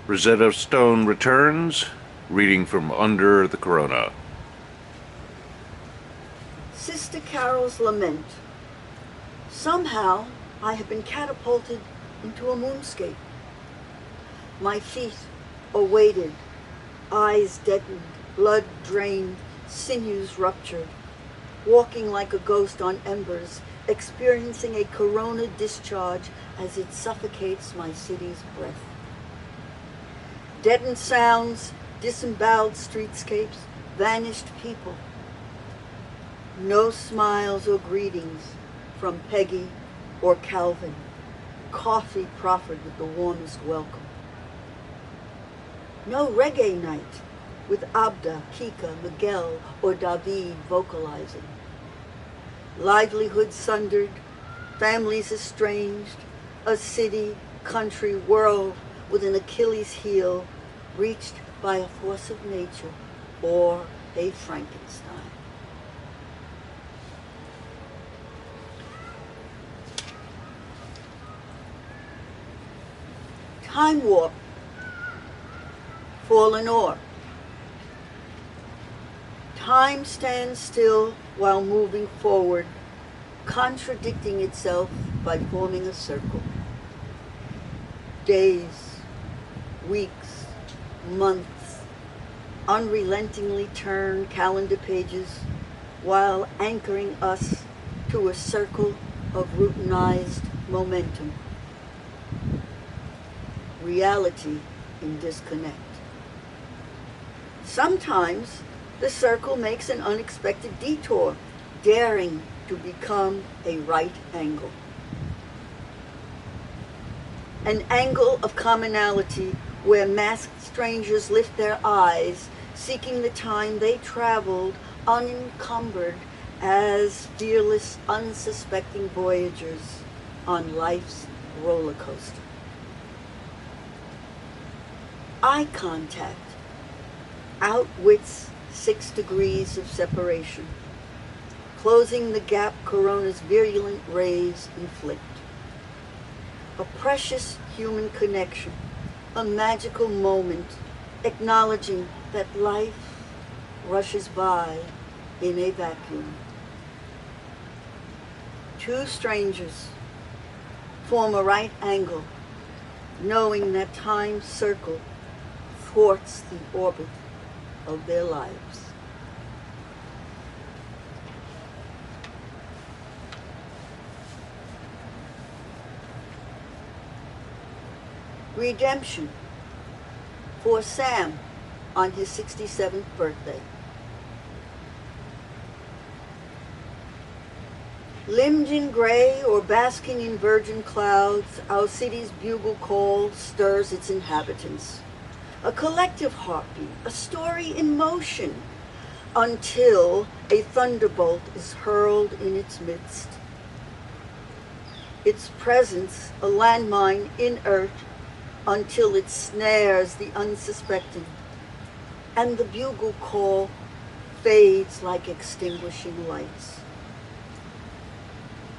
Rosetta Stone returns, reading from Under the Corona. Sister Carol's Lament. Somehow I have been catapulted into a moonscape. My feet are weighted, eyes deadened, blood drained, sinews ruptured, walking like a ghost on embers, experiencing a corona discharge as it suffocates my city's breath. Deadened sounds, disemboweled streetscapes, vanished people. No smiles or greetings from Peggy or Calvin, coffee proffered with the warmest welcome. No reggae night with Abda, Kika, Miguel, or David vocalizing. Livelihood sundered, families estranged, a city, country, world with an Achilles heel reached by a force of nature or a Frankenstein. Time warp, fallen ore. Time stands still while moving forward, contradicting itself by forming a circle. Days, weeks, months, unrelentingly turn calendar pages while anchoring us to a circle of routinized momentum. Reality in disconnect. Sometimes the circle makes an unexpected detour, daring to become a right angle. An angle of commonality where masked strangers lift their eyes, seeking the time they traveled unencumbered as fearless, unsuspecting voyagers on life's roller coaster. Eye contact outwits 6 degrees of separation, closing the gap corona's virulent rays inflict. A precious human connection, a magical moment, acknowledging that life rushes by in a vacuum. Two strangers form a right angle, knowing that time's circle thwarts the orbit of their lives. Redemption for Sam on his 67th birthday. Limbed in gray or basking in virgin clouds, our city's bugle call stirs its inhabitants. A collective heartbeat, a story in motion, until a thunderbolt is hurled in its midst. Its presence, a landmine inert, until it snares the unsuspecting, and the bugle call fades like extinguishing lights.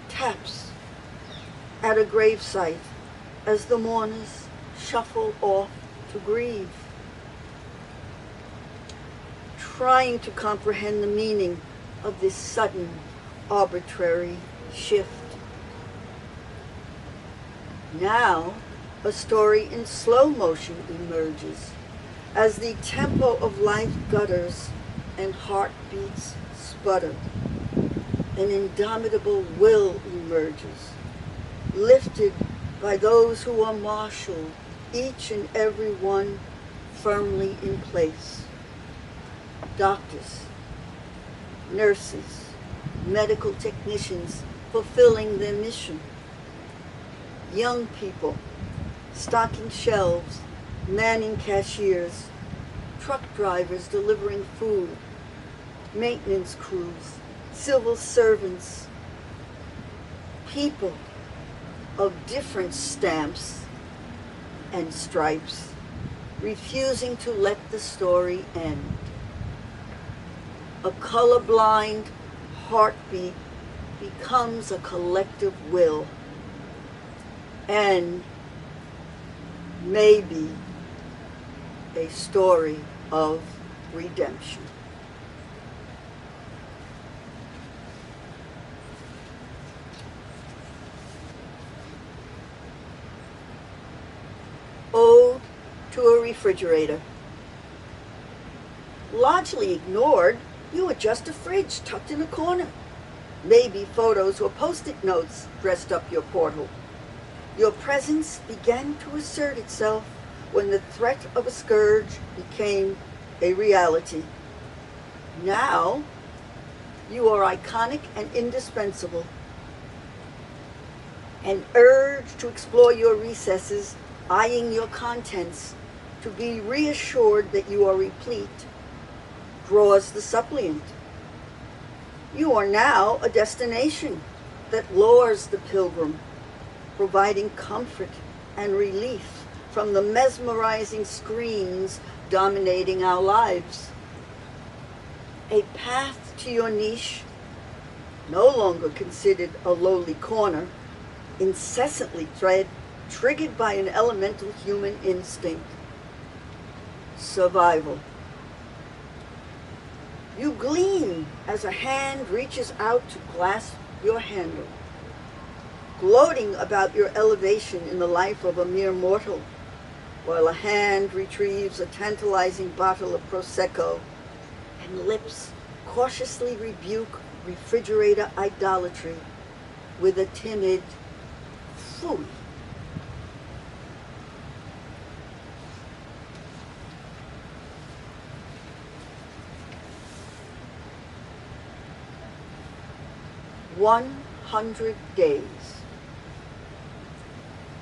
Taps at a gravesite as the mourners shuffle off to grieve, trying to comprehend the meaning of this sudden, arbitrary shift. Now, a story in slow motion emerges as the tempo of life gutters and heartbeats sputter. An indomitable will emerges, lifted by those who are marshaled, each and every one firmly in place. Doctors, nurses, medical technicians fulfilling their mission. Young people stocking shelves, manning cashiers, truck drivers delivering food, maintenance crews, civil servants, people of different stamps and stripes, refusing to let the story end. A colorblind heartbeat becomes a collective will, and maybe a story of redemption. Ode to a Refrigerator. Largely ignored, you were just a fridge tucked in a corner. Maybe photos or post-it notes dressed up your portal. Your presence began to assert itself when the threat of a scourge became a reality. Now, you are iconic and indispensable. An urge to explore your recesses, eyeing your contents, to be reassured that you are replete, draws the suppliant. You are now a destination that lures the pilgrim, providing comfort and relief from the mesmerizing screens dominating our lives. A path to your niche, no longer considered a lowly corner, incessantly triggered by an elemental human instinct: survival. You gleam as a hand reaches out to clasp your handle, gloating about your elevation in the life of a mere mortal, while a hand retrieves a tantalizing bottle of Prosecco, and lips cautiously rebuke refrigerator idolatry with a timid phooey. "100 days.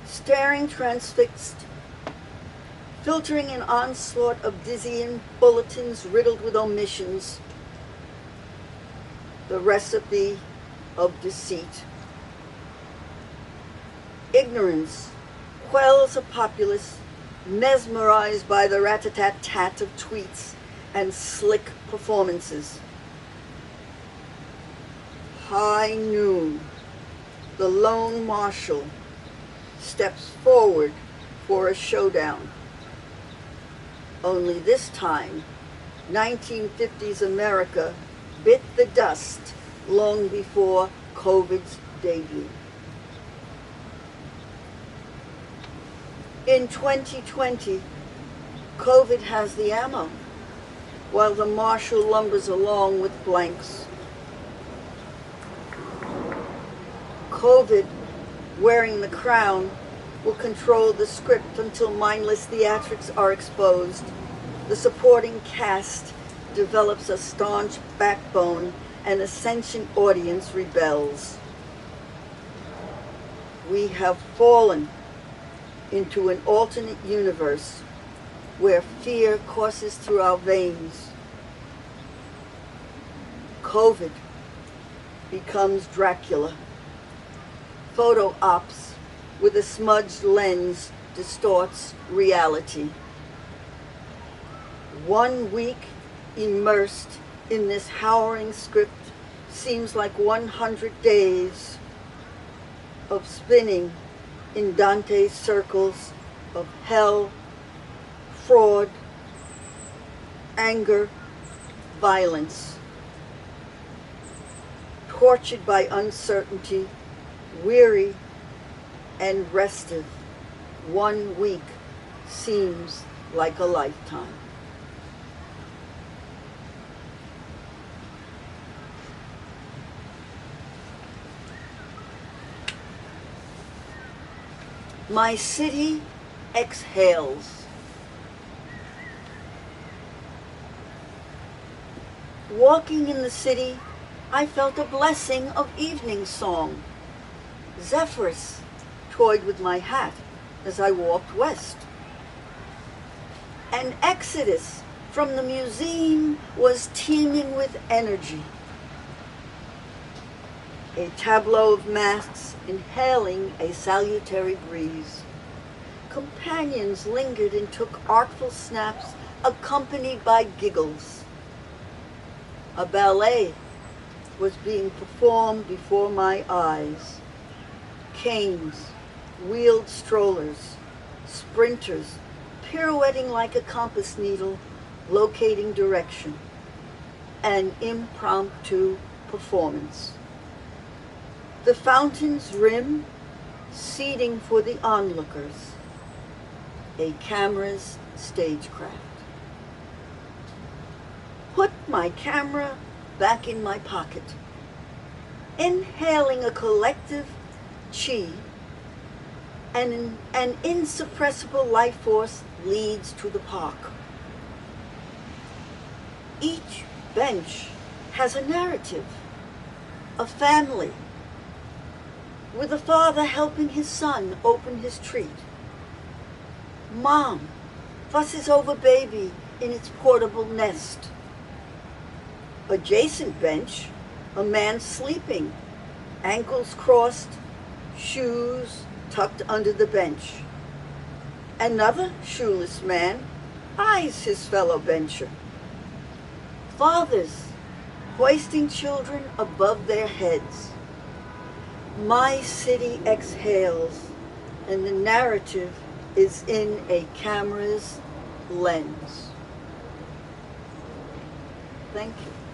Staring transfixed, filtering an onslaught of dizzying bulletins riddled with omissions, the recipe of deceit. Ignorance quells a populace mesmerized by the rat-a-tat-tat of tweets and slick performances. High noon, the lone marshal steps forward for a showdown. Only this time, 1950s America bit the dust long before COVID's debut. In 2020, COVID has the ammo, while the marshal lumbers along with blanks. COVID, wearing the crown, will control the script until mindless theatrics are exposed. The supporting cast develops a staunch backbone, and a sentient audience rebels. We have fallen into an alternate universe where fear courses through our veins. COVID becomes Dracula. Photo ops with a smudged lens distorts reality. 1 week immersed in this howling script seems like 100 days of spinning in Dante's circles of hell, fraud, anger, violence. Tortured by uncertainty, weary and restive, 1 week seems like a lifetime. My city exhales. Walking in the city, I felt a blessing of evening song. Zephyrs toyed with my hat as I walked west. An exodus from the museum was teeming with energy. A tableau of masks inhaling a salutary breeze. Companions lingered and took artful snaps, accompanied by giggles. A ballet was being performed before my eyes. Canes, wheeled strollers, sprinters, pirouetting like a compass needle, locating direction, an impromptu performance. The fountain's rim, seating for the onlookers, a camera's stagecraft. Put my camera back in my pocket, inhaling a collective chi, and an insuppressible life force leads to the park. Each bench has a narrative, a family, with a father helping his son open his treat. Mom fusses over baby in its portable nest. Adjacent bench, a man sleeping, ankles crossed, shoes tucked under the bench. Another shoeless man eyes his fellow bencher. Fathers hoisting children above their heads. My city exhales, and the narrative is in a camera's lens. Thank you.